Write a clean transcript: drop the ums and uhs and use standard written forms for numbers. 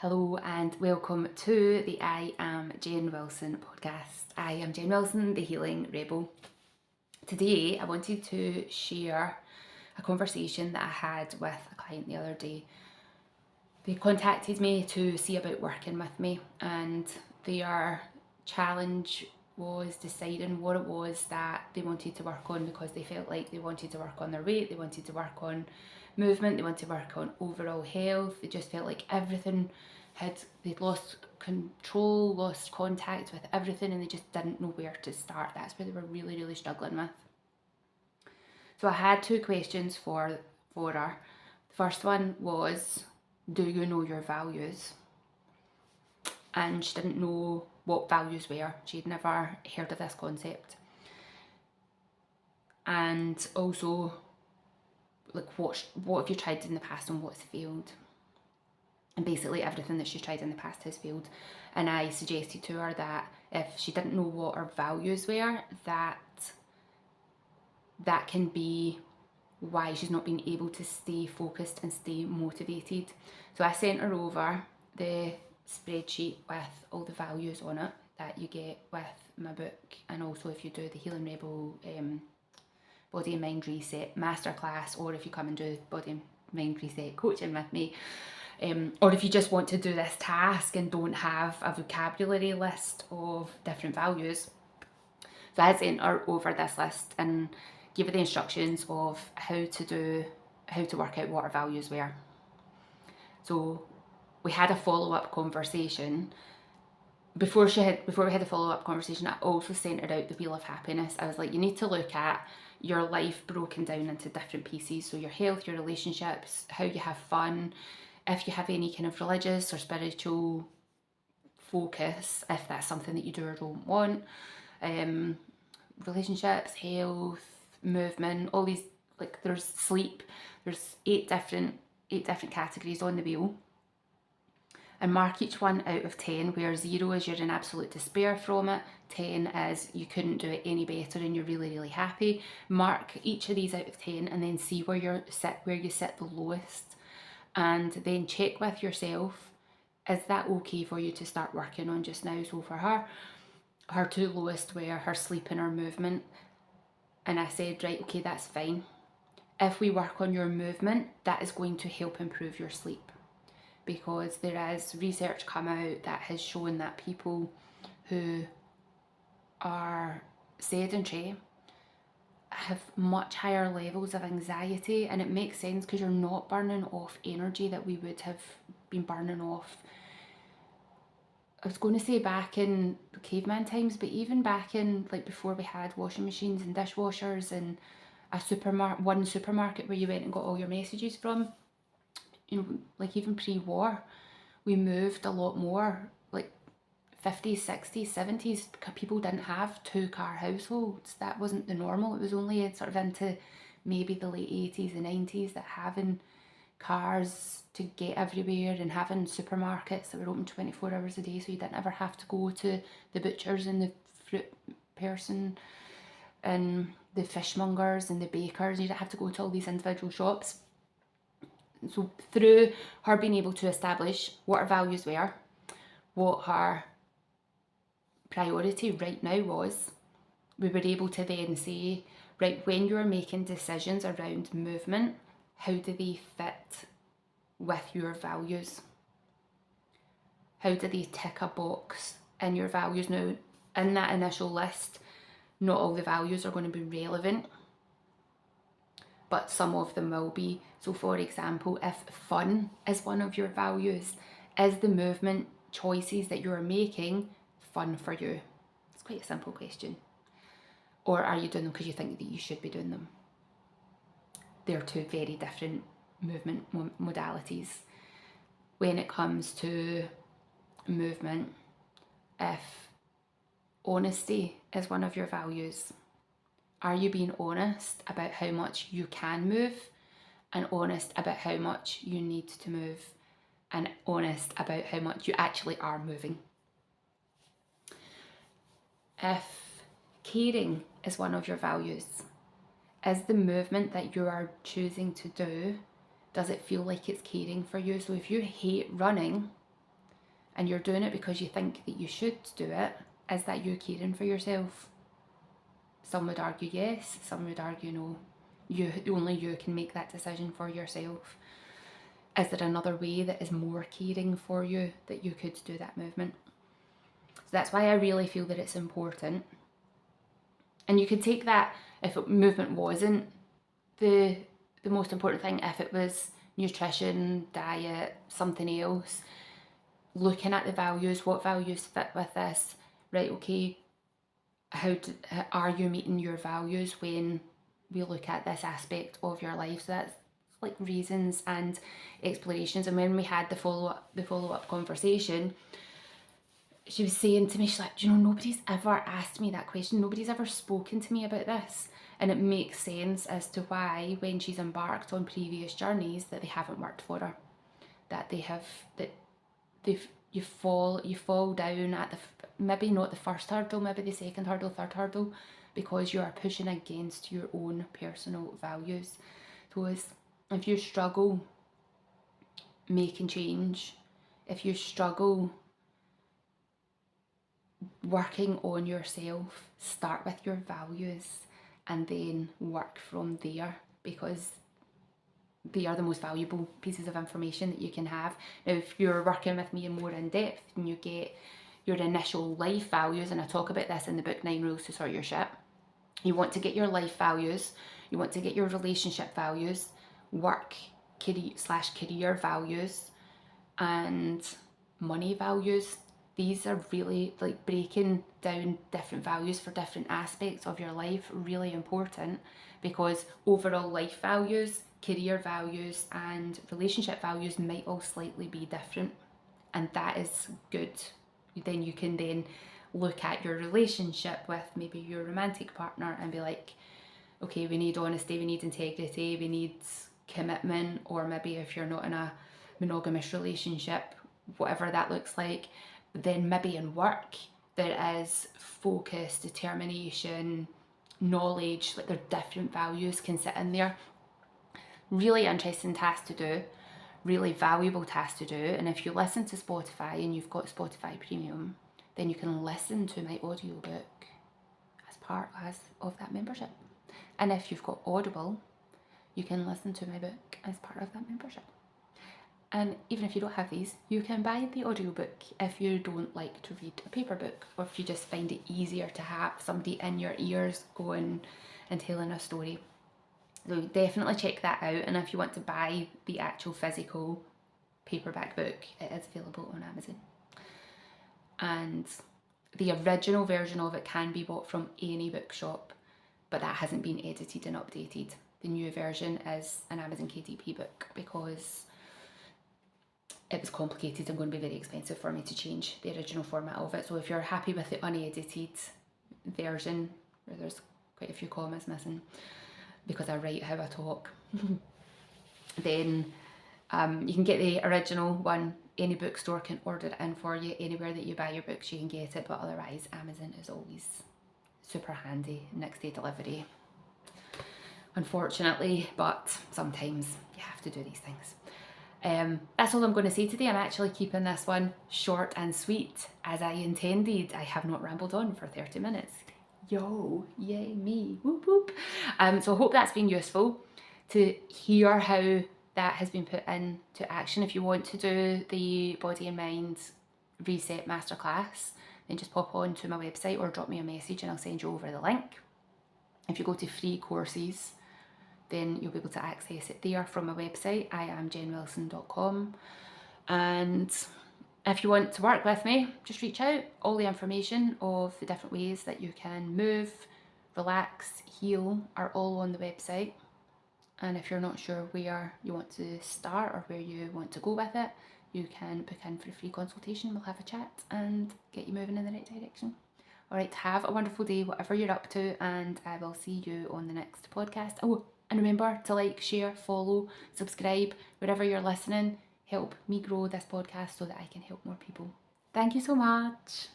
Hello and welcome to the I Am Jen Wilson podcast. I am Jen Wilson, the Healing Rebel. Today I wanted to share a conversation that I had with a client the other day. They contacted me to see about working with me, and their challenge was deciding what it was that they wanted to work on, because they felt like they wanted to work on their weight, they wanted to work on movement, they wanted to work on overall health. They just felt like they'd lost control, lost contact with everything, and they just didn't know where to start. That's where they were really struggling with. So I had two questions for her. The first one was, do you know your values? And she didn't know what values were. She'd never heard of this concept. And also, like, what have you tried in the past and what's failed? And basically everything that she's tried in the past has failed. And I suggested to her that if she didn't know what her values were, that can be why she's not been able to stay focused and stay motivated. So I sent her over the spreadsheet with all the values on it that you get with my book, and also if you do the Healing Rebel Body and Mind Reset Masterclass, or if you come and do Body and Mind Reset coaching with me, or if you just want to do this task and don't have a vocabulary list of different values. So I sent her over this list and gave her the instructions of how to work out what her values were. So we had a follow-up conversation. Before we had the follow-up conversation, I also sent her out the Wheel of Happiness. I was like, you need to look at your life broken down into different pieces. So your health, your relationships, how you have fun, if you have any kind of religious or spiritual focus, if that's something that you do or don't want, relationships, health, movement, all these, like, there's sleep, there's eight different categories on the wheel, and mark each one out of 10, where 0 is you're in absolute despair from it, 10 is you couldn't do it any better and you're really happy. Mark each of these out of 10 and then see where you sit the lowest, and then check with yourself, is that okay for you to start working on just now? So for her two lowest were her sleep and her movement, and I said, right, okay, that's fine. If we work on your movement, that is going to help improve your sleep, because there is research come out that has shown that people who are sedentary have much higher levels of anxiety, and it makes sense because you're not burning off energy that we would have been burning off. I was going to say back in caveman times, but even back in, like, before we had washing machines and dishwashers and one supermarket where you went and got all your messages from, you know, like even pre-war, we moved a lot more. Like 50s, 60s, 70s, people didn't have 2-car households. That wasn't the normal. It was only sort of into maybe the late 80s and 90s that having cars to get everywhere and having supermarkets that were open 24 hours a day, so you didn't ever have to go to the butchers and the fruit person and the fishmongers and the bakers. You didn't have to go to all these individual shops. So through her being able to establish what her values were, what her priority right now was, we were able to then say, right, when you're making decisions around movement, how do they fit with your values? How do they tick a box in your values? Now, in that initial list, not all the values are going to be relevant, but some of them will be. So for example, if fun is one of your values, is the movement choices that you're making fun for you? It's quite a simple question. Or are you doing them because you think that you should be doing them? They're two very different movement modalities. When it comes to movement, if honesty is one of your values, are you being honest about how much you can move, and honest about how much you need to move, and honest about how much you actually are moving? If caring is one of your values, is the movement that you are choosing to do, does it feel like it's caring for you? So if you hate running, and you're doing it because you think that you should do it, is that you caring for yourself? Some would argue yes, some would argue no. Only you can make that decision for yourself. Is there another way that is more caring for you that you could do that movement? So that's why I really feel that it's important. And you could take that if movement wasn't the most important thing, if it was nutrition, diet, something else, looking at the values, what values fit with this, right, okay, how are you meeting your values when we look at this aspect of your life? So that's like reasons and explorations. And when we had the follow-up conversation, she was saying to me, she's like, nobody's ever asked me that question. Nobody's ever spoken to me about this. And it makes sense as to why, when she's embarked on previous journeys, that they haven't worked for her. That you fall down at maybe not the first hurdle, maybe the second hurdle, third hurdle, because you are pushing against your own personal values. So if you struggle making change, if you struggle working on yourself, start with your values and then work from there, because they are the most valuable pieces of information that you can have. Now, if you're working with me more in depth and you get your initial life values, and I talk about this in the book 9 Rules to Sort Your Shit, you want to get your life values, you want to get your relationship values, work career values, and money values. These are really, like, breaking down different values for different aspects of your life, really important, because overall life values, career values and relationship values might all slightly be different, and that is good. Then you can then look at your relationship with maybe your romantic partner and be like, okay, we need honesty, we need integrity, we need commitment. Or maybe if you're not in a monogamous relationship, whatever that looks like, then maybe in work there is focus, determination, knowledge. Like, there are different values can sit in there. Really interesting task to do, really valuable task to do. And if you listen to Spotify and you've got Spotify Premium, then you can listen to my audiobook as part of that membership. And if you've got Audible, you can listen to my book as part of that membership. And even if you don't have these, you can buy the audiobook if you don't like to read a paper book, or if you just find it easier to have somebody in your ears going and telling a story. So definitely check that out. And if you want to buy the actual physical paperback book, it is available on Amazon. And the original version of it can be bought from any bookshop, but that hasn't been edited and updated. The new version is an Amazon KDP book because it was complicated and going to be very expensive for me to change the original format of it. So if you're happy with the unedited version, where there's quite a few commas missing because I write how I talk, then you can get the original one. Any bookstore can order it in for you. Anywhere that you buy your books, you can get it, but otherwise Amazon is always super handy, next day delivery, unfortunately, but sometimes you have to do these things. That's all I'm going to say today. I'm actually keeping this one short and sweet, as I intended. I have not rambled on for 30 minutes. Yo, yay me, whoop whoop. So I hope that's been useful to hear how that has been put into action. If you want to do the Body and Mind Reset Masterclass, then just pop on to my website or drop me a message and I'll send you over the link. If you go to free courses, then you'll be able to access it there from my website, iamjenwilson.com. And if you want to work with me, just reach out. All the information of the different ways that you can move, relax, heal are all on the website. And if you're not sure where you want to start or where you want to go with it, you can book in for a free consultation. We'll have a chat and get you moving in the right direction. All right, have a wonderful day, whatever you're up to, and I will see you on the next podcast. Oh, and remember to like, share, follow, subscribe, wherever you're listening. Help me grow this podcast so that I can help more people. Thank you so much.